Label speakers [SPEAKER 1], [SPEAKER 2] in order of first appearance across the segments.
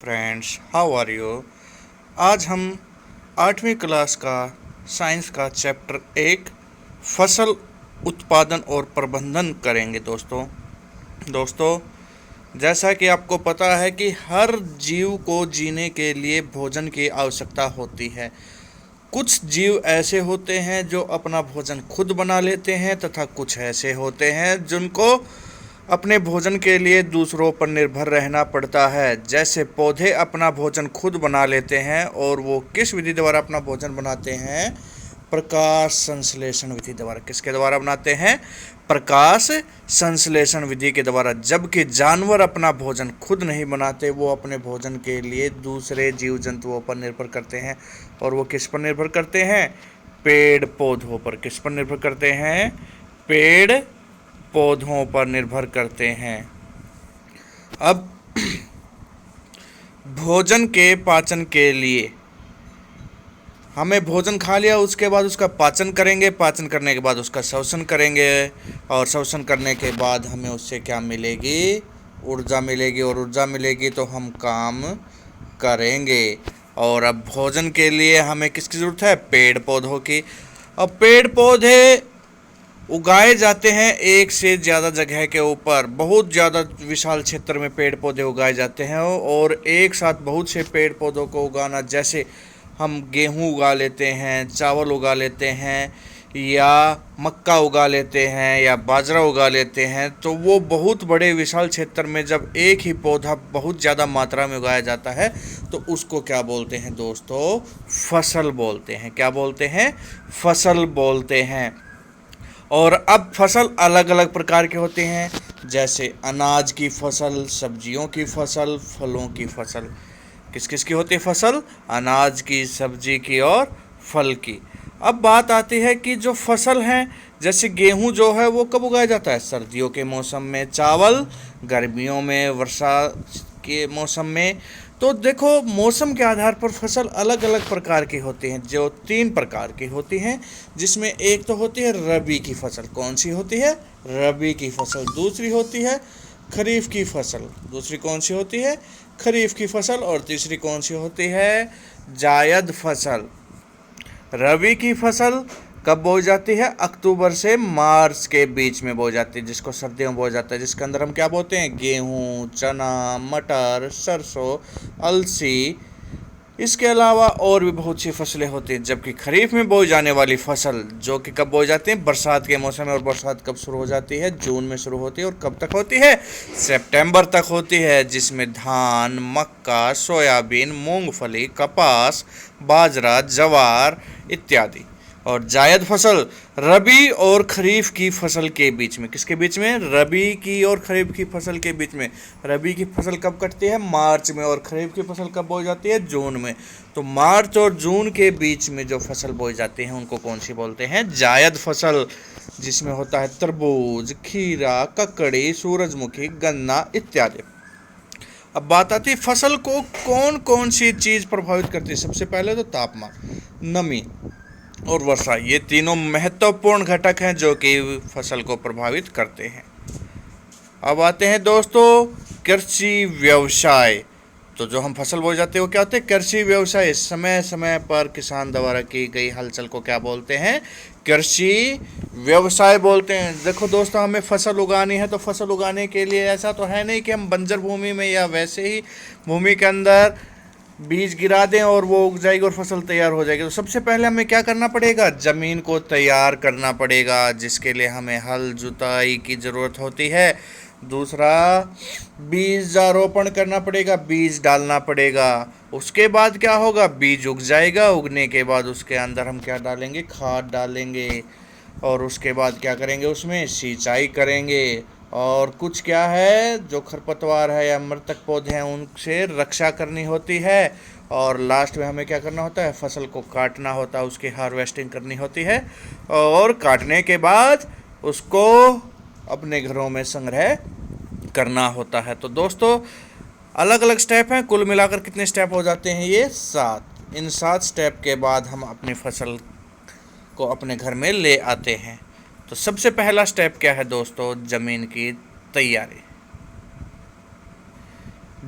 [SPEAKER 1] Friends, how are you. आज हम 8वीं क्लास का साइंस का चैप्टर 1 फसल उत्पादन और प्रबंधन करेंगे। दोस्तों जैसा कि आपको पता है कि हर जीव को जीने के लिए भोजन की आवश्यकता होती है। कुछ जीव ऐसे होते हैं जो अपना भोजन खुद बना लेते हैं तथा कुछ ऐसे होते हैं जिनको अपने भोजन के लिए दूसरों पर निर्भर रहना पड़ता है। जैसे पौधे अपना भोजन खुद बना लेते हैं और वो किस विधि द्वारा अपना भोजन बनाते हैं? प्रकाश संश्लेषण विधि द्वारा। किसके द्वारा बनाते हैं? प्रकाश संश्लेषण विधि के द्वारा। जबकि जानवर अपना भोजन खुद नहीं बनाते, वो अपने भोजन के लिए दूसरे जीव जंतुओं पर निर्भर करते हैं। और वो किस पर निर्भर करते हैं? पेड़ पौधों पर। किस पर निर्भर करते हैं? पेड़ पौधों पर निर्भर करते हैं। अब भोजन के पाचन के लिए हमें भोजन खा लिया, उसके बाद उसका पाचन करेंगे, पाचन करने के बाद उसका शोषण करेंगे और शोषण करने के बाद हमें उससे क्या मिलेगी? ऊर्जा मिलेगी। और ऊर्जा मिलेगी तो हम काम करेंगे। और अब भोजन के लिए हमें किसकी ज़रूरत है? पेड़ पौधों की। अब पेड़ पौधे उगाए जाते हैं एक से ज़्यादा जगह के ऊपर। बहुत ज़्यादा विशाल क्षेत्र में पेड़ पौधे उगाए जाते हैं और एक साथ बहुत से पेड़ पौधों को उगाना, जैसे हम गेहूं उगा लेते हैं, चावल उगा लेते हैं या मक्का उगा लेते हैं या बाजरा उगा लेते हैं, तो वो बहुत बड़े विशाल क्षेत्र में जब एक ही पौधा बहुत ज़्यादा मात्रा में उगाया जाता है तो उसको क्या बोलते हैं दोस्तों? फसल बोलते हैं। क्या बोलते हैं? फसल बोलते हैं। और अब फसल अलग अलग प्रकार के होते हैं, जैसे अनाज की फसल, सब्जियों की फसल, फलों की फसल। किस किस की होती है फसल? अनाज की, सब्जी की और फल की। अब बात आती है कि जो फसल हैं, जैसे गेहूं जो है वो कब उगाया जाता है? सर्दियों के मौसम में। चावल गर्मियों में, वर्षा के मौसम में। तो देखो, मौसम के आधार पर फसल अलग अलग प्रकार की होती हैं, जो 3 प्रकार की होती हैं, जिसमें एक तो होती है रबी की फसल। कौन सी होती है? रबी की फसल। दूसरी होती है खरीफ की फसल। दूसरी कौन सी होती है? खरीफ की फसल। और तीसरी कौन सी होती है? जायद फसल। रबी की फसल कब बोई जाती है? अक्टूबर से मार्च के बीच में बोई जाती है, जिसको सर्दियों में बोया जाता है, जिसके अंदर हम क्या बोते हैं? गेहूँ, चना, मटर, सरसों, अलसी। इसके अलावा और भी बहुत सी फसलें होती हैं। जबकि खरीफ में बोई जाने वाली फसल जो कि कब बोई जाती है? बरसात के मौसम में। और बरसात कब शुरू हो जाती है? जून में शुरू होती है। और कब तक होती है? सितंबर तक होती है, जिसमें धान, मक्का, सोयाबीन, मूंगफली, कपास, बाजरा, ज्वार इत्यादि। और जायद फसल रबी और खरीफ की फसल के बीच में। किसके बीच में? रबी की और खरीफ की फसल के बीच में। रबी की फसल कब कटती है? मार्च में। और खरीफ की फसल कब बोई जाती है? जून में। तो मार्च और जून के बीच में जो फसल बोई जाती है उनको कौन सी बोलते हैं? जायद फसल, जिसमें होता है तरबूज, खीरा, ककड़ी, सूरजमुखी, गन्ना इत्यादि। अब बात आती है फसल को कौन कौन सी चीज़ प्रभावित करती है। सबसे पहले तो तापमान, नमी और वर्षा। ये तीनों महत्वपूर्ण घटक हैं जो कि फसल को प्रभावित करते हैं। अब आते हैं दोस्तों कृषि व्यवसाय। तो जो हम फसल बोई जाते हैं वो क्या होते हैं? कृषि व्यवसाय। समय समय पर किसान द्वारा की गई हलचल को क्या बोलते हैं? कृषि व्यवसाय बोलते हैं। देखो दोस्तों, हमें फसल उगानी है तो फसल उगाने के लिए ऐसा तो है नहीं कि हम बंजर भूमि में या वैसे ही भूमि के अंदर बीज गिरा दें और वो उग जाएगी और फसल तैयार हो जाएगी। तो सबसे पहले हमें क्या करना पड़ेगा? ज़मीन को तैयार करना पड़ेगा, जिसके लिए हमें हल जुताई की ज़रूरत होती है। दूसरा, बीजारोपण करना पड़ेगा, बीज डालना पड़ेगा। उसके बाद क्या होगा? बीज उग जाएगा। उगने के बाद उसके अंदर हम क्या डालेंगे? खाद डालेंगे। और उसके बाद क्या करेंगे? उसमें सिंचाई करेंगे। और कुछ क्या है, जो खरपतवार है या मृतक पौधे हैं उनसे रक्षा करनी होती है। और लास्ट में हमें क्या करना होता है? फसल को काटना होता है, उसकी हार्वेस्टिंग करनी होती है। और काटने के बाद उसको अपने घरों में संग्रह करना होता है। तो दोस्तों, अलग अलग स्टेप हैं। कुल मिलाकर कितने स्टेप हो जाते हैं? ये 7। इन 7 स्टेप के बाद हम अपनी फसल को अपने घर में ले आते हैं। तो सबसे पहला स्टेप क्या है दोस्तों? ज़मीन की तैयारी।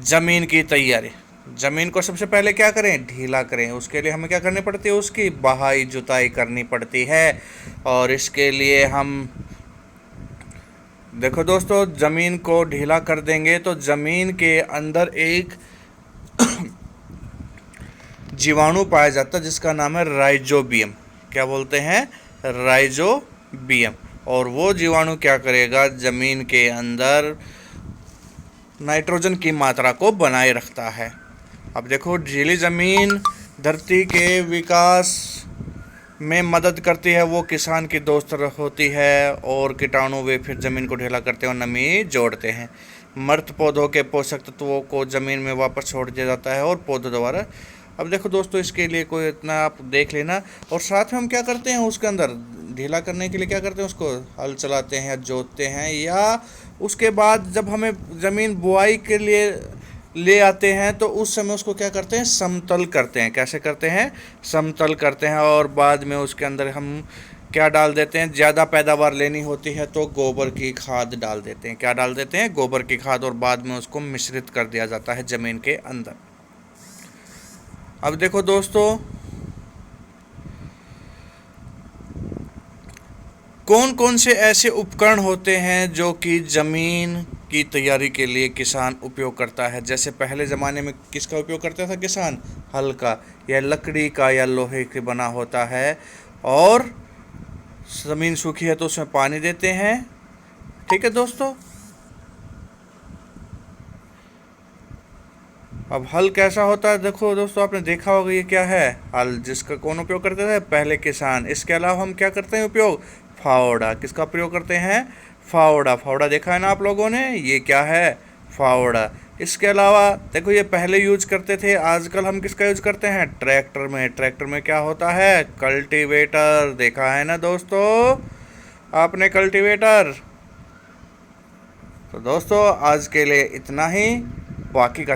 [SPEAKER 1] ज़मीन की तैयारी। ज़मीन को सबसे पहले क्या करें, ढीला करें। उसके लिए हमें क्या करनी पड़ती है, उसकी बहाई जुताई करनी पड़ती है। और इसके लिए हम देखो दोस्तों, ज़मीन को ढीला कर देंगे तो ज़मीन के अंदर एक जीवाणु पाया जाता है जिसका नाम है राइजोबियम। क्या बोलते हैं, राइजोबियम। और वो जीवाणु क्या करेगा, ज़मीन के अंदर नाइट्रोजन की मात्रा को बनाए रखता है। अब देखो, ढीली ज़मीन धरती के विकास में मदद करती है, वो किसान की दोस्त होती है। और कीटाणु वे फिर ज़मीन को ढीला करते हैं और नमी जोड़ते हैं। मृत पौधों के पोषक तत्वों को ज़मीन में वापस छोड़ दिया जाता है और पौधों द्वारा। अब देखो दोस्तों, इसके लिए कोई इतना आप देख लेना। और साथ में हम क्या करते हैं, उसके अंदर ढीला करने के लिए क्या करते हैं, उसको हल चलाते हैं या जोतते हैं। या उसके बाद जब हमें ज़मीन बुआई के लिए ले आते हैं तो उस समय उसको क्या करते हैं, समतल करते हैं। कैसे करते हैं, समतल करते हैं। और बाद में उसके अंदर हम क्या डाल देते हैं, ज़्यादा पैदावार लेनी होती है तो गोबर की खाद डाल देते हैं। क्या डाल देते हैं, गोबर की खाद। और बाद में उसको मिश्रित कर दिया जाता है ज़मीन के अंदर। अब देखो दोस्तों, कौन कौन से ऐसे उपकरण होते हैं जो कि ज़मीन की तैयारी के लिए किसान उपयोग करता है। जैसे पहले ज़माने में किसका उपयोग करता था किसान, हल का, या लकड़ी का या लोहे के बना होता है। और ज़मीन सूखी है तो उसमें पानी देते हैं। ठीक है दोस्तों। अब हल कैसा होता है, देखो दोस्तों, आपने देखा होगा ये क्या है, हल, जिसका कौन उपयोग करते थे, पहले किसान। इसके अलावा हम क्या करते हैं उपयोग, फावड़ा। किसका प्रयोग करते हैं, फावड़ा। फावड़ा देखा है ना आप लोगों ने, ये क्या है, फावड़ा। इसके अलावा देखो, ये पहले यूज करते थे, आजकल हम किसका यूज करते हैं, ट्रैक्टर में। ट्रैक्टर में क्या होता है, कल्टीवेटर। देखा है ना दोस्तों आपने कल्टीवेटर। तो दोस्तों, आज के लिए इतना ही। बाकी का